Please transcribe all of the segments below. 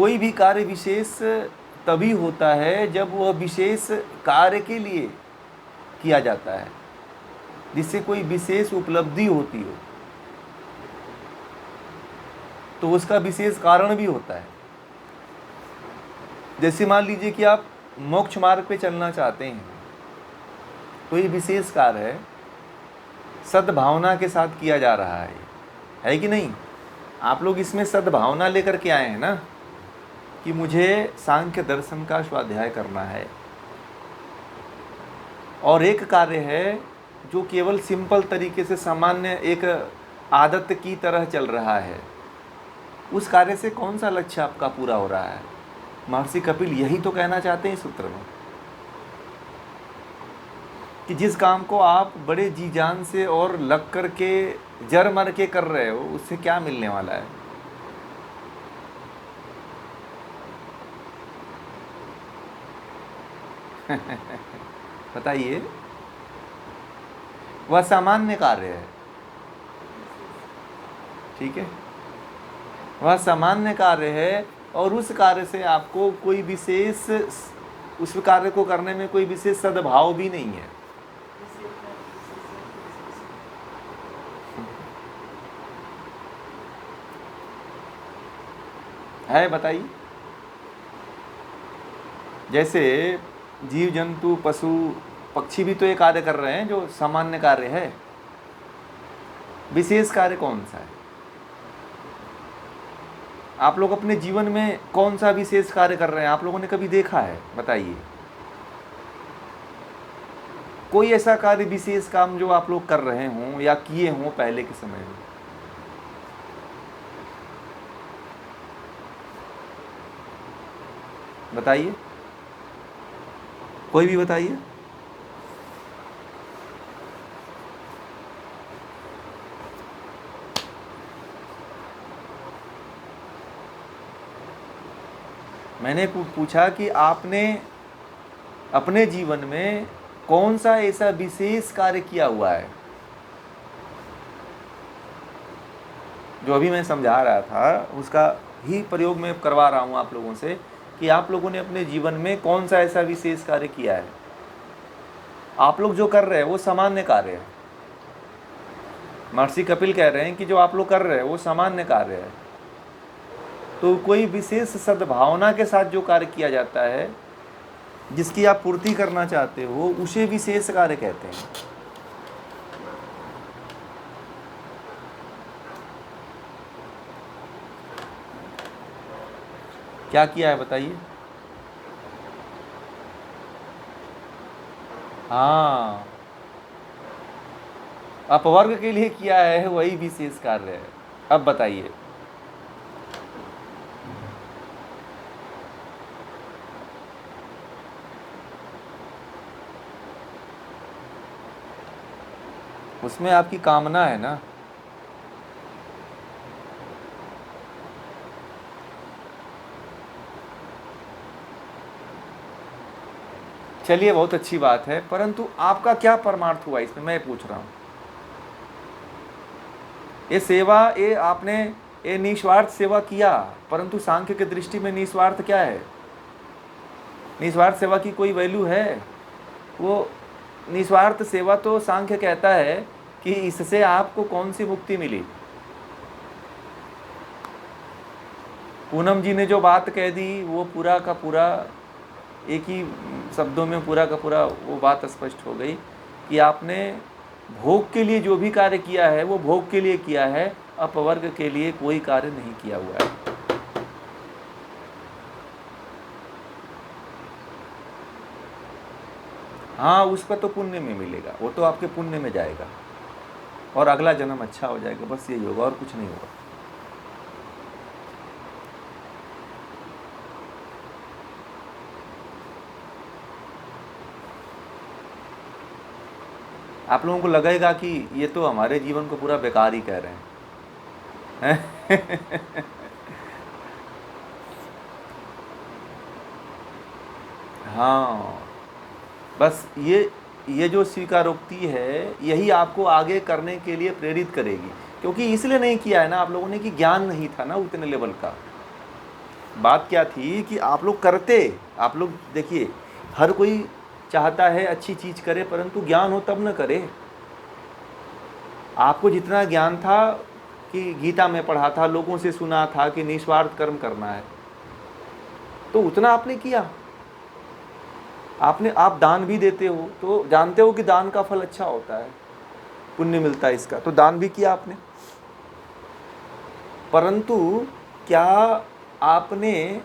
कोई भी कार्य विशेष तभी होता है जब वह विशेष कार्य के लिए किया जाता है, जिससे कोई विशेष उपलब्धि होती हो, तो उसका विशेष कारण भी होता है। जैसे मान लीजिए कि आप मोक्ष मार्ग पे चलना चाहते हैं, तो ये विशेष कार्य है, सद्भावना के साथ किया जा रहा है कि नहीं? आप लोग इसमें सद्भावना लेकर के आए हैं ना कि मुझे सांख्य दर्शन का स्वाध्याय करना है, और एक कार्य है जो केवल सिंपल तरीके से सामान्य एक आदत की तरह चल रहा है। उस कार्य से कौन सा लक्ष्य आपका पूरा हो रहा है? महर्षि कपिल यही तो कहना चाहते हैं इस सूत्र में कि जिस काम को आप बड़े जी जान से और लग कर के जर मर के कर रहे हो, उससे क्या मिलने वाला है? बताइए। वह सामान्य कार्य है, ठीक है, वह सामान्य कार्य है, और उस कार्य से आपको कोई विशेष, उस कार्य को करने में कोई विशेष सद्भाव भी नहीं है बताइए। जैसे जीव जंतु पशु पक्षी भी तो ये कार्य कर रहे हैं जो सामान्य कार्य है, विशेष कार्य कौन सा है? आप लोग अपने जीवन में कौन सा विशेष कार्य कर रहे हैं, आप लोगों ने कभी देखा है? बताइए। कोई ऐसा कार्य विशेष काम जो आप लोग कर रहे हों या किए हों पहले के समय में? बताइए, कोई भी बताइए। मैंने पूछा कि आपने अपने जीवन में कौन सा ऐसा विशेष कार्य किया हुआ है? जो अभी मैं समझा रहा था उसका ही प्रयोग मैं करवा रहा हूँ आप लोगों से कि आप लोगों ने अपने जीवन में कौन सा ऐसा विशेष कार्य किया है। आप लोग जो कर रहे हैं वो सामान्य कार्य है। महर्षि कपिल कह रहे हैं कि जो आप लोग कर रहे हैं वो सामान्य कार्य है, तो कोई विशेष सद्भावना के साथ जो कार्य किया जाता है, जिसकी आप पूर्ति करना चाहते हो, उसे विशेष कार्य कहते हैं। क्या किया है बताइए? हाँ, अपवर्ग के लिए किया है, वही विशेष कार्य है। अब बताइए। उसमें आपकी कामना है ना। चलिए, बहुत अच्छी बात है, परंतु आपका क्या परमार्थ हुआ इसमें, मैं पूछ रहा हूं। ये सेवा, ये आपने ये निस्वार्थ सेवा किया, परंतु सांख्य की दृष्टि में निस्वार्थ क्या है? निस्वार्थ सेवा की कोई वैल्यू है? वो निस्वार्थ सेवा तो सांख्य कहता है कि इससे आपको कौन सी मुक्ति मिली। पूनम जी ने जो बात कह दी वो पूरा का पूरा एक ही शब्दों में पूरा का पूरा वो बात स्पष्ट हो गई कि आपने भोग के लिए जो भी कार्य किया है वो भोग के लिए किया है, अपवर्ग के लिए कोई कार्य नहीं किया हुआ है। हाँ, उसका तो पुण्य में मिलेगा, वो तो आपके पुण्य में जाएगा और अगला जन्म अच्छा हो जाएगा, बस यही होगा और कुछ नहीं होगा। आप लोगों को लगेगा कि ये तो हमारे जीवन को पूरा बेकार ही कह रहे हैं। हाँ, बस ये जो स्वीकारोक्ति है यही आपको आगे करने के लिए प्रेरित करेगी, क्योंकि इसलिए नहीं किया है ना आप लोगों ने कि ज्ञान नहीं था ना उतने लेवल का। बात क्या थी कि आप लोग करते, आप लोग देखिए, हर कोई चाहता है अच्छी चीज़ करे, परंतु ज्ञान हो तब न करे। आपको जितना ज्ञान था कि गीता में पढ़ा था, लोगों से सुना था कि निस्वार्थ कर्म करना है, तो उतना आपने किया। आप दान भी देते हो तो जानते हो कि दान का फल अच्छा होता है, पुण्य मिलता है इसका, तो दान भी किया आपने। परंतु क्या आपने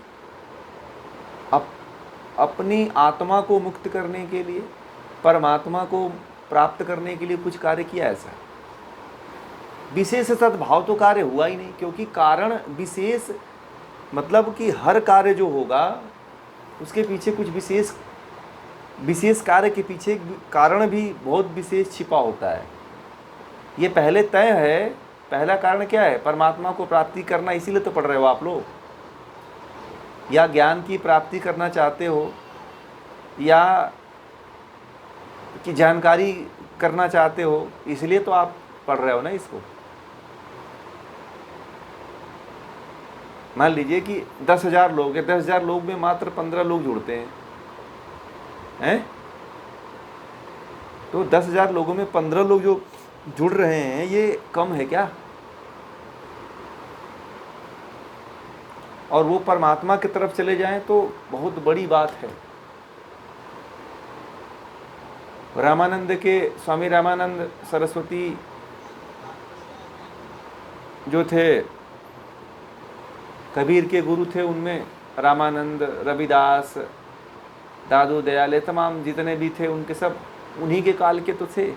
अपनी आत्मा को मुक्त करने के लिए, परमात्मा को प्राप्त करने के लिए कुछ कार्य किया? ऐसा विशेष सद्भाव तो कार्य हुआ ही नहीं, क्योंकि कारण विशेष, मतलब कि हर कार्य जो होगा उसके पीछे कुछ विशेष कार्य के पीछे कारण भी बहुत विशेष छिपा होता है। ये पहले तय है, पहला कारण क्या है? परमात्मा को प्राप्ति करना, इसीलिए तो पढ़ रहे हो आप लोग, या ज्ञान की प्राप्ति करना चाहते हो, या कि जानकारी करना चाहते हो, इसलिए तो आप पढ़ रहे हो ना इसको। मान लीजिए कि 10,000 लोग हैं, 10,000 लोग में मात्र 15 लोग जुड़ते हैं, तो 10,000 लोगों में 15 लोग जो जुड़ रहे हैं, ये कम है क्या? और वो परमात्मा की तरफ चले जाएं तो बहुत बड़ी बात है। स्वामी रामानंद सरस्वती जो थे, कबीर के गुरु थे, उनमें रामानंद, रविदास, दादू दयाले, तमाम जितने भी थे उनके सब उन्हीं के काल के तो थे,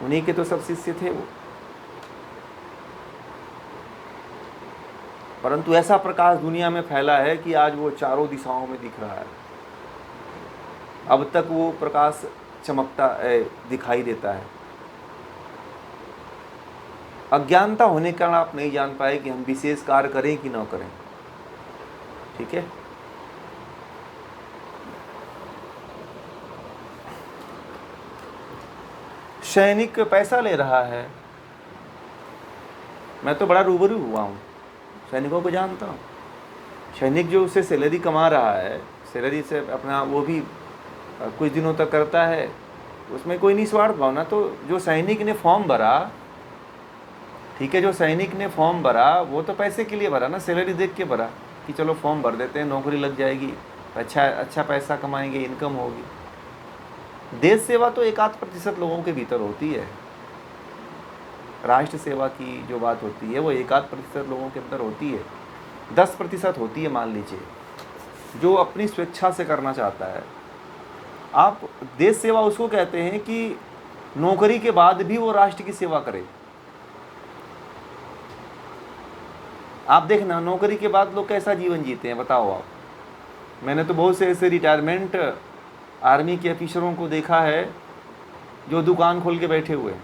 उन्हीं के तो सब शिष्य थे वो। परंतु ऐसा प्रकाश दुनिया में फैला है कि आज वो चारों दिशाओं में दिख रहा है। अब तक वो प्रकाश चमकता दिखाई देता है। अज्ञानता होने के कारण आप नहीं जान पाए कि हम विशेष कार्य करें कि ना करें। ठीक है, सैनिक पैसा ले रहा है, मैं तो बड़ा रूबरू हुआ हूँ, सैनिकों को जानता हूँ। सैनिक जो उससे सैलरी कमा रहा है, सैलरी से अपना वो भी कुछ दिनों तक करता है, उसमें कोई निस्वार्थ भावना। तो जो सैनिक ने फॉर्म भरा, ठीक है, जो सैनिक ने फॉर्म भरा वो तो पैसे के लिए भरा ना, सैलरी देख के भरा कि चलो फॉर्म भर देते हैं, नौकरी लग जाएगी, अच्छा पैसा कमाएंगे, इनकम होगी। देश सेवा तो 1-8% लोगों के भीतर होती है। राष्ट्र सेवा की जो बात होती है वो 1-8% लोगों के अंदर होती है, 10% होती है मान लीजिए, जो अपनी स्वेच्छा से करना चाहता है। आप देश सेवा उसको कहते हैं कि नौकरी के बाद भी वो राष्ट्र की सेवा करे। आप देखना नौकरी के बाद लोग कैसा जीवन जीते हैं, बताओ आप। मैंने तो बहुत से ऐसे रिटायरमेंट आर्मी के ऑफिसरों को देखा है जो दुकान खोल के बैठे हुए हैं।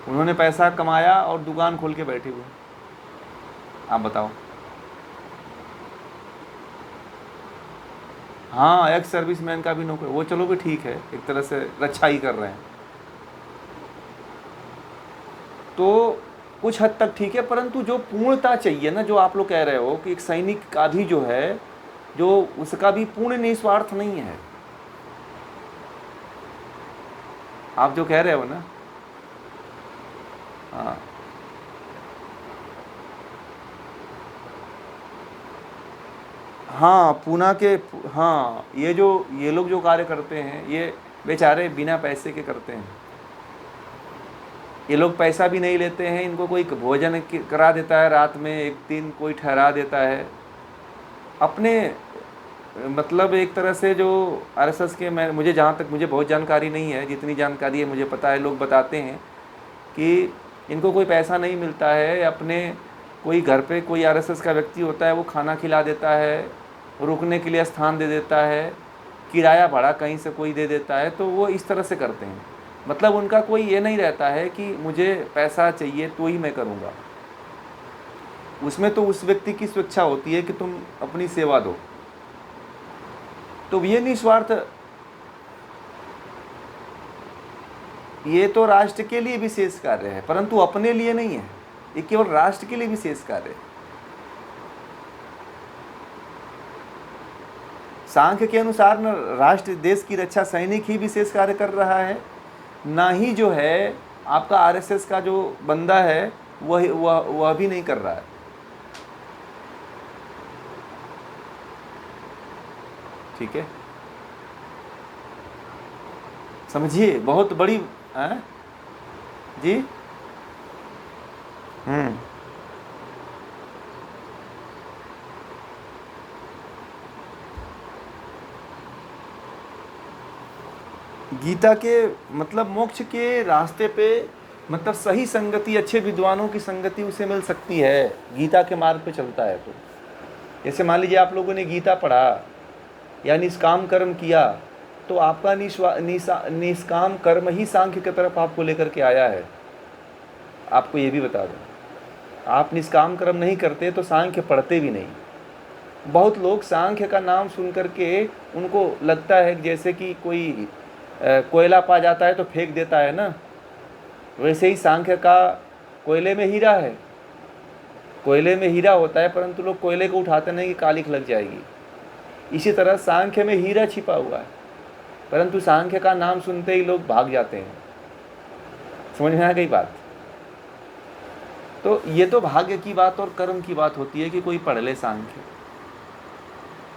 उन्होंने पैसा कमाया और दुकान खोल के बैठे हुए। आप बताओ। हाँ, एक्स सर्विसमैन का भी नौकरी, वो चलो भी ठीक है, एक तरह से रक्षा ही कर रहे हैं, तो कुछ हद तक ठीक है। परंतु जो पूर्णता चाहिए ना, जो आप लोग कह रहे हो कि एक सैनिक का भी जो है, जो उसका भी पूर्ण निस्वार्थ नहीं है, आप जो कह रहे हो ना। हाँ, हाँ, पूना के, हाँ, ये लोग जो कार्य करते हैं, ये बेचारे बिना पैसे के करते हैं। ये लोग पैसा भी नहीं लेते हैं, इनको कोई भोजन करा देता है, रात में एक दिन कोई ठहरा देता है अपने, मतलब एक तरह से जो आरएसएस के, मुझे जहाँ तक, मुझे बहुत जानकारी नहीं है, जितनी जानकारी है मुझे पता है, लोग बताते हैं कि इनको कोई पैसा नहीं मिलता है, अपने कोई घर पे कोई आरएसएस का व्यक्ति होता है, वो खाना खिला देता है, रुकने के लिए स्थान दे देता है, किराया भाड़ा कहीं से कोई दे देता है, तो वो इस तरह से करते हैं। मतलब उनका कोई ये नहीं रहता है कि मुझे पैसा चाहिए तो ही मैं करूँगा। उसमें तो उस व्यक्ति की स्वेच्छा होती है कि तुम अपनी सेवा दो। तो ये निस्वार्थ, ये तो राष्ट्र के लिए विशेष कार्य है, परंतु अपने लिए नहीं है। ये केवल राष्ट्र के लिए विशेष कार्य है। सांख्य के अनुसार न राष्ट्र देश की रक्षा सैनिक ही विशेष कार्य कर रहा है, ना ही जो है आपका आरएसएस का जो बंदा है वह भी नहीं कर रहा है। ठीक है, समझिए, बहुत बड़ी है जी। गीता के मतलब मोक्ष के रास्ते पे मतलब सही संगति, अच्छे विद्वानों की संगति उसे मिल सकती है, गीता के मार्ग पे चलता है तो। जैसे मान लीजिए आप लोगों ने गीता पढ़ा या निष्काम कर्म किया, तो आपका निष्काम कर्म ही सांख्य की तरफ आपको लेकर के आया है। आपको ये भी बता दूं, आप निष्काम कर्म नहीं करते तो सांख्य पढ़ते भी नहीं। बहुत लोग सांख्य का नाम सुन करके उनको लगता है जैसे कि कोई कोयला पा जाता है तो फेंक देता है ना, वैसे ही सांख्य का कोयले में हीरा है। कोयले में हीरा होता है परंतु लोग कोयले को उठाते नहीं कि कालिख लग जाएगी। इसी तरह सांख्य में हीरा छिपा हुआ है, परंतु सांख्य का नाम सुनते ही लोग भाग जाते हैं। समझ में आ गई बात? तो ये तो भाग्य की बात और कर्म की बात होती है कि कोई पढ़ ले सांख्य।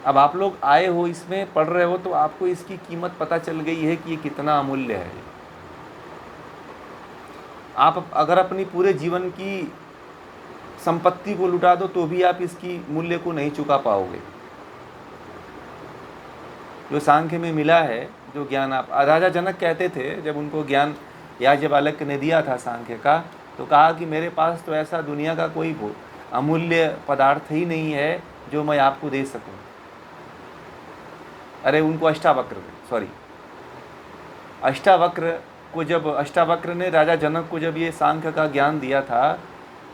अब आप लोग आए हो, इसमें पढ़ रहे हो, तो आपको इसकी कीमत पता चल गई है कि ये कितना अमूल्य है। आप अगर अपनी पूरे जीवन की संपत्ति को लुटा दो तो भी आप इसकी मूल्य को नहीं चुका पाओगे। जो सांख्य में मिला है, जो ज्ञान आप, राजा जनक कहते थे जब उनको ज्ञान याज्ञवल्क्य ने दिया था सांख्य का, तो कहा कि मेरे पास तो ऐसा दुनिया का कोई अमूल्य पदार्थ ही नहीं है जो मैं आपको दे सकूं। अरे उनको अष्टावक्र ने राजा जनक को जब ये सांख्य का ज्ञान दिया था,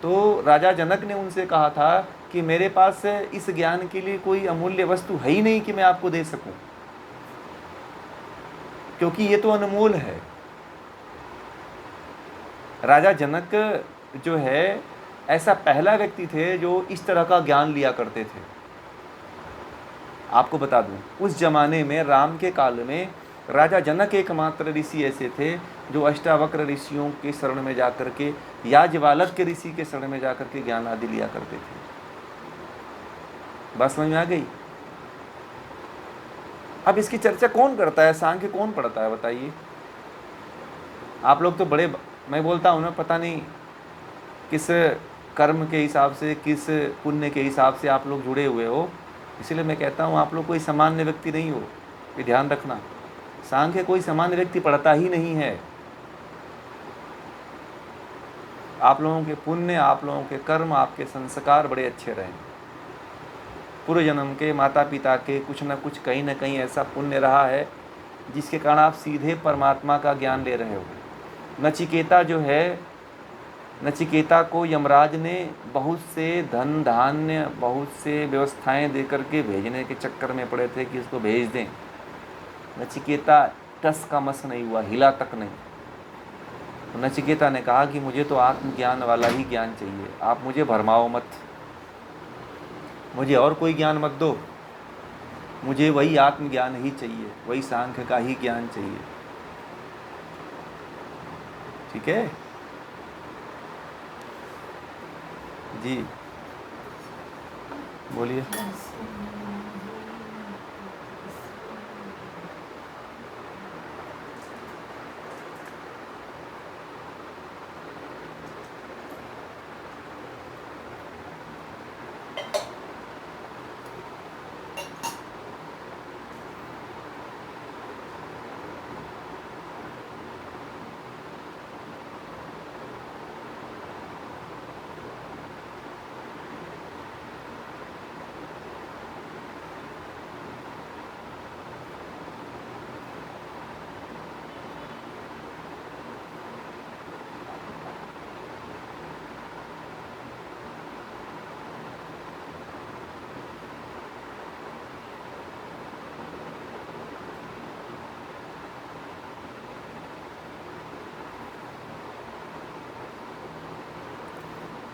तो राजा जनक ने उनसे कहा था कि मेरे पास इस ज्ञान के लिए कोई अमूल्य वस्तु है ही नहीं कि मैं आपको दे सकूं, क्योंकि ये तो अनमोल है। राजा जनक जो है ऐसा पहला व्यक्ति थे जो इस तरह का ज्ञान लिया करते थे। आपको बता दूं, उस जमाने में राम के काल में राजा जनक एकमात्र ऋषि ऐसे थे जो अष्टावक्र ऋषियों के शरण में जाकर के, याज्ञवल्क्य के ऋषि के शरण में जाकर के ज्ञान आदि लिया करते थे। बात समझ में आ गई? अब इसकी चर्चा कौन करता है, सांख्य कौन पढ़ता है, बताइए? आप लोग तो बड़े, मैं बोलता हूँ ना, पता नहीं किस कर्म के हिसाब से, किस पुण्य के हिसाब से आप लोग जुड़े हुए हो, इसलिए मैं कहता हूँ आप लोग कोई सामान्य व्यक्ति नहीं हो, ये ध्यान रखना। सांख्य कोई सामान्य व्यक्ति पढ़ता ही नहीं है। आप लोगों के पुण्य, आप लोगों के कर्म, आपके संस्कार बड़े अच्छे रहें। पूर्व जन्म के माता पिता के कुछ न कुछ, कहीं ना कहीं ऐसा पुण्य रहा है जिसके कारण आप सीधे परमात्मा का ज्ञान ले रहे हो। नचिकेता जो है, नचिकेता को यमराज ने बहुत से धन धान्य, बहुत से व्यवस्थाएं देकर के भेजने के चक्कर में पड़े थे कि इसको भेज दें। नचिकेता टस का मस नहीं हुआ, हिला तक नहीं। तो नचिकेता ने कहा कि मुझे तो आत्मज्ञान वाला ही ज्ञान चाहिए, आप मुझे भरमाओ मत, मुझे और कोई ज्ञान मत दो, मुझे वही आत्मज्ञान ही चाहिए, वही सांख्य का ही ज्ञान चाहिए। ठीक है जी, बोलिए।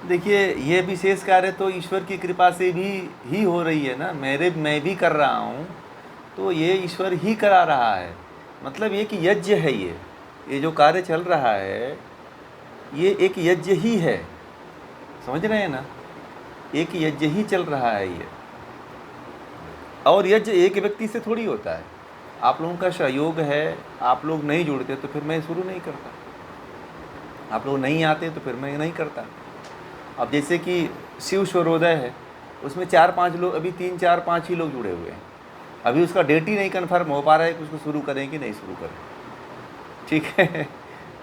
देखिए, ये विशेष कार्य तो ईश्वर की कृपा से भी ही हो रही है ना। मैं भी कर रहा हूँ तो ये ईश्वर ही करा रहा है। मतलब ये कि यज्ञ है, ये जो कार्य चल रहा है ये एक यज्ञ ही है। समझ रहे हैं ना, एक यज्ञ ही चल रहा है ये। और यज्ञ एक व्यक्ति से थोड़ी होता है, आप लोगों का सहयोग है। आप लोग नहीं जुड़ते तो फिर मैं शुरू नहीं करता, आप लोग नहीं आते तो फिर मैं नहीं करता। अब जैसे कि शिव स्वरोदय है, उसमें 4-5 लोग, अभी 3-4-5 ही लोग जुड़े हुए हैं। अभी उसका डेट ही नहीं कन्फर्म हो पा रहा है कि उसको शुरू करें कि नहीं शुरू करें। ठीक है,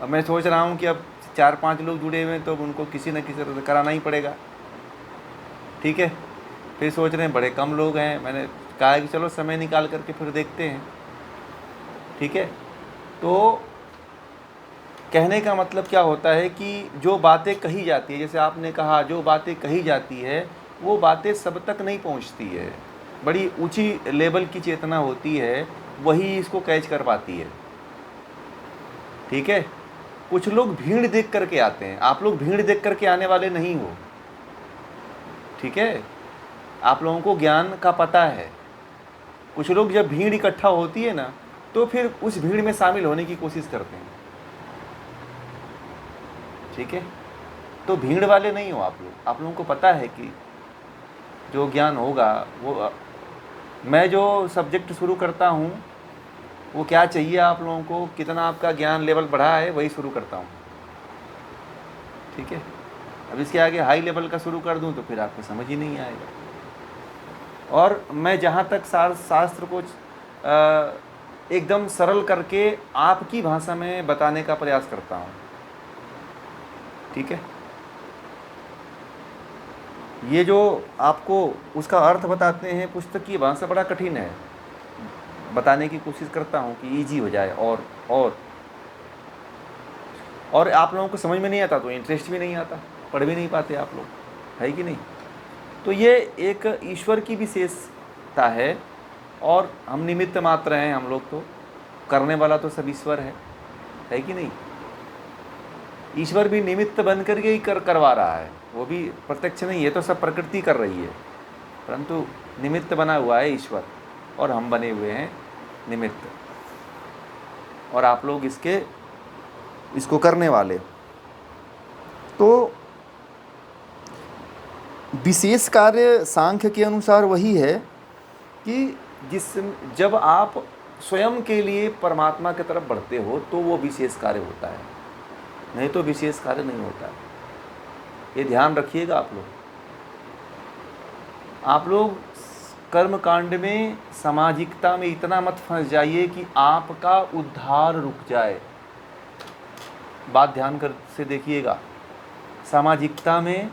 अब मैं सोच रहा हूँ कि अब 4-5 लोग जुड़े हुए हैं तो अब उनको किसी न किसी तरह से कराना ही पड़ेगा। ठीक है, फिर सोच रहे हैं बड़े कम लोग हैं, मैंने कहा कि चलो समय निकाल करके फिर देखते हैं। ठीक है, तो कहने का मतलब क्या होता है कि जो बातें कही जाती है, जैसे आपने कहा, जो बातें कही जाती है वो बातें सब तक नहीं पहुंचती है। बड़ी ऊंची लेवल की चेतना होती है, वही इसको कैच कर पाती है। ठीक है, कुछ लोग भीड़ देख करके आते हैं, आप लोग भीड़ देख करके आने वाले नहीं हो। ठीक है, आप लोगों को ज्ञान का पता है। कुछ लोग जब भीड़ इकट्ठा होती है ना तो फिर उस भीड़ में शामिल होने की कोशिश करते हैं। ठीक है, तो भीड़ वाले नहीं हो आप लोग। आप लोगों को पता है कि जो ज्ञान होगा वो, मैं जो सब्जेक्ट शुरू करता हूँ वो क्या चाहिए आप लोगों को, कितना आपका ज्ञान लेवल बढ़ा है, वही शुरू करता हूँ। ठीक है, अब इसके आगे हाई लेवल का शुरू कर दूँ तो फिर आपको समझ ही नहीं आएगा। और मैं जहाँ तक शास्त्र को एकदम सरल करके आपकी भाषा में बताने का प्रयास करता हूँ। ठीक है, ये जो आपको उसका अर्थ बताते हैं पुस्तक की भाषा बड़ा कठिन है, बताने की कोशिश करता हूँ कि इजी हो जाए। और आप लोगों को समझ में नहीं आता तो इंटरेस्ट भी नहीं आता, पढ़ भी नहीं पाते आप लोग, है कि नहीं। तो ये एक ईश्वर की विशेषता है और हम निमित्त मात्र हैं। हम लोग तो, करने वाला तो सब ईश्वर है कि नहीं। ईश्वर भी निमित्त बन करके ही करवा रहा है, वो भी प्रत्यक्ष नहीं है, तो सब प्रकृति कर रही है, परंतु निमित्त बना हुआ है ईश्वर और हम बने हुए हैं निमित्त। और आप लोग इसको करने वाले। तो विशेष कार्य सांख्य के अनुसार वही है कि जब आप स्वयं के लिए परमात्मा की तरफ बढ़ते हो तो वो विशेष कार्य होता है, नहीं तो विशेष कार्य नहीं होता है। ये ध्यान रखिएगा आप लोग कर्म कांड में, सामाजिकता में इतना मत फंस जाइए कि आपका उद्धार रुक जाए। बात ध्यान कर से देखिएगा, सामाजिकता में,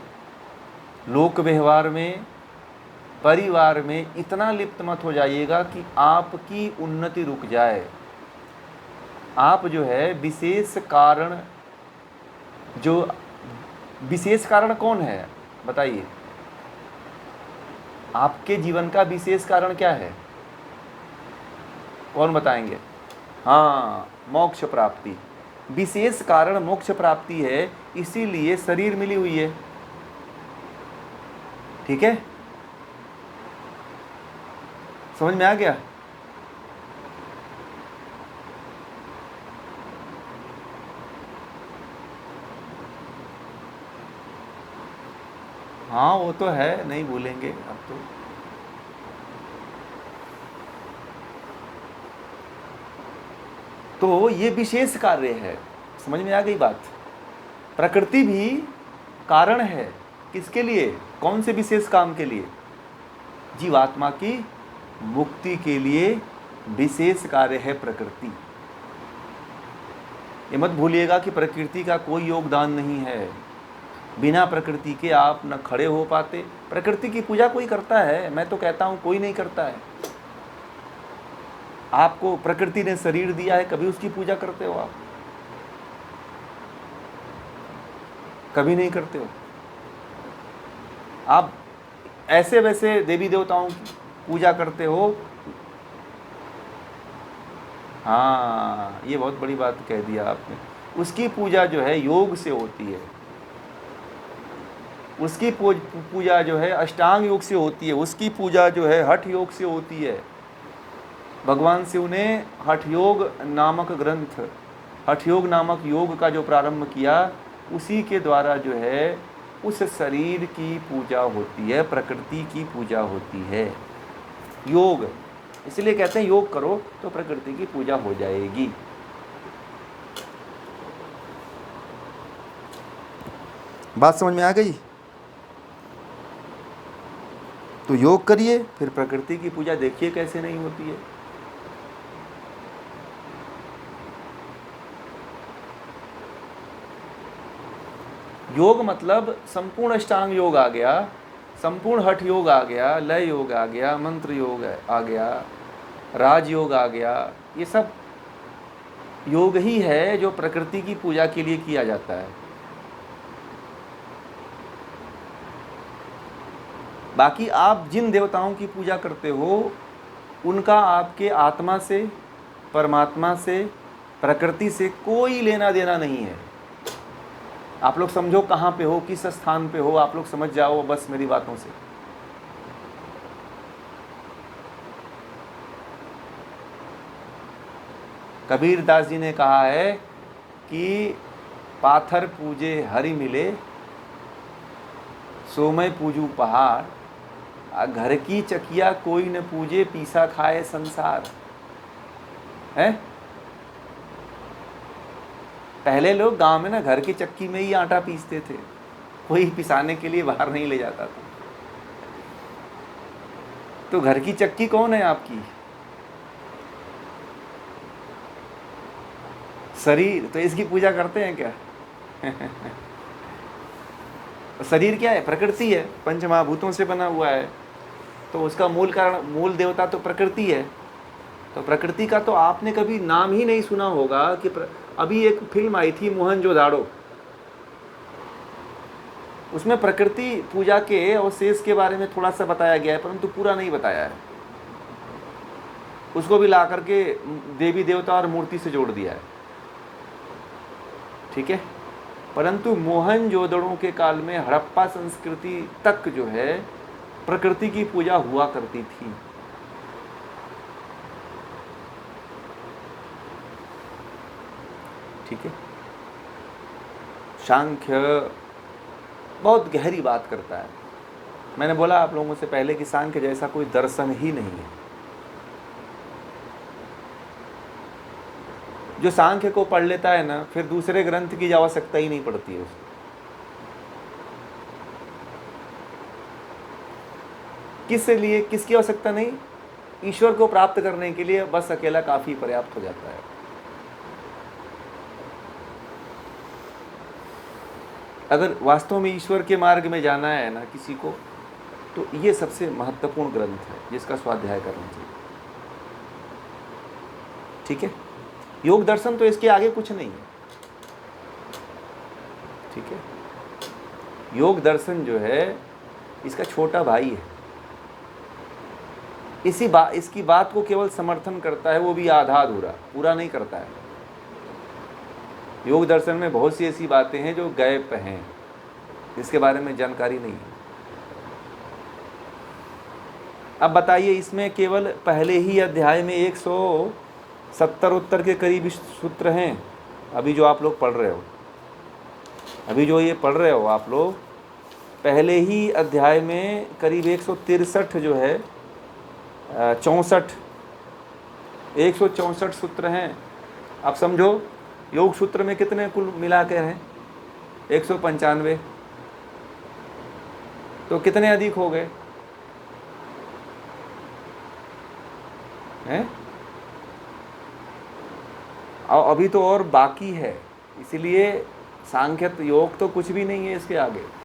लोक व्यवहार में, परिवार में इतना लिप्त मत हो जाइएगा कि आपकी उन्नति रुक जाए। आप जो है विशेष कारण कौन है बताइए, आपके जीवन का विशेष कारण क्या है, कौन बताएंगे। हाँ, मोक्ष प्राप्ति। विशेष कारण मोक्ष प्राप्ति है, इसीलिए शरीर मिली हुई है। ठीक है, समझ में आ गया। हाँ वो तो है, नहीं भूलेंगे अब तो ये विशेष कार्य है। समझ में आ गई बात। प्रकृति भी कारण है, किसके लिए, कौन से विशेष काम के लिए, जीवात्मा की मुक्ति के लिए विशेष कार्य है प्रकृति। ये मत भूलिएगा कि प्रकृति का कोई योगदान नहीं है, बिना प्रकृति के आप न खड़े हो पाते। प्रकृति की पूजा कोई करता है, मैं तो कहता हूँ कोई नहीं करता है। आपको प्रकृति ने शरीर दिया है, कभी उसकी पूजा करते हो आप? कभी नहीं करते हो। आप ऐसे वैसे देवी देवताओं की पूजा करते हो। हाँ, ये बहुत बड़ी बात कह दिया आपने। उसकी पूजा जो है योग से होती है। उसकी पूजा जो है अष्टांग योग से होती है, उसकी पूजा जो है हठ योग से होती है। भगवान शिव ने हठ योग नामक ग्रंथ, हठ योग नामक योग का जो प्रारंभ किया, उसी के द्वारा जो है उस शरीर की पूजा होती है, प्रकृति की पूजा होती है। योग, इसलिए कहते हैं योग करो तो प्रकृति की पूजा हो जाएगी। बात समझ में आ गई? तो योग करिए, फिर प्रकृति की पूजा देखिए कैसे नहीं होती है। योग मतलब संपूर्ण अष्टांग योग आ गया, संपूर्ण हठ योग आ गया, लय योग आ गया, मंत्र योग आ गया, राज योग आ गया। ये सब योग ही है जो प्रकृति की पूजा के लिए किया जाता है। बाकी आप जिन देवताओं की पूजा करते हो, उनका आपके आत्मा से, परमात्मा से, प्रकृति से कोई लेना देना नहीं है। आप लोग समझो कहाँ पे हो, किस स्थान पे हो, आप लोग समझ जाओ बस मेरी बातों से। कबीर दास जी ने कहा है कि पाथर पूजे हरि मिले, सोमय पूजू पहाड़, घर की चकिया कोई न पूजे, पीसा खाए संसार। है, पहले लोग गांव में ना घर की चक्की में ही आटा पीसते थे, कोई पिसाने के लिए बाहर नहीं ले जाता था। तो घर की चक्की कौन है आपकी? शरीर। तो इसकी पूजा करते हैं क्या? शरीर क्या है? प्रकृति है, पंच महाभूतों से बना हुआ है, तो उसका मूल कारण, मूल देवता तो प्रकृति है। तो प्रकृति का तो आपने कभी नाम ही नहीं सुना होगा कि अभी एक फिल्म आई थी मोहनजोदाड़ो, उसमें प्रकृति पूजा के अवशेष के बारे में थोड़ा सा बताया गया है, परंतु पूरा नहीं बताया है। उसको भी ला करके देवी देवता और मूर्ति से जोड़ दिया है, ठीक है। परंतु मोहनजोदड़ो के काल में हड़प्पा संस्कृति तक जो है प्रकृति की पूजा हुआ करती थी। ठीक है। सांख्य बहुत गहरी बात करता है। मैंने बोला आप लोगों से पहले कि सांख्य जैसा कोई दर्शन ही नहीं है। जो सांख्य को पढ़ लेता है ना, फिर दूसरे ग्रंथ की आवश्यकता ही नहीं पड़ती है उसको। किस लिए, किसकी आवश्यकता नहीं? ईश्वर को प्राप्त करने के लिए बस अकेला काफी पर्याप्त हो जाता है। अगर वास्तव में ईश्वर के मार्ग में जाना है ना किसी को, तो ये सबसे महत्वपूर्ण ग्रंथ है जिसका स्वाध्याय करना चाहिए। ठीक है। योग दर्शन तो इसके आगे कुछ नहीं है। ठीक है। योग दर्शन जो है इसका छोटा भाई है। इसकी बात को केवल समर्थन करता है, वो भी आधा अधूरा, पूरा नहीं करता है। योग दर्शन में बहुत सी ऐसी बातें हैं जो गैप हैं, जिसके बारे में जानकारी नहीं है। अब बताइए, इसमें केवल पहले ही अध्याय में 170 उत्तर के करीब सूत्र हैं। अभी जो आप लोग पढ़ रहे हो, अभी जो ये पढ़ रहे हो आप लोग, पहले ही अध्याय में करीब 163 जो है 164 सूत्र हैं। आप समझो योग सूत्र में कितने कुल मिला के हैं? 195। तो कितने अधिक हो गए हैं? और अभी तो और बाकी है। इसीलिए सांख्य योग तो कुछ भी नहीं है इसके आगे।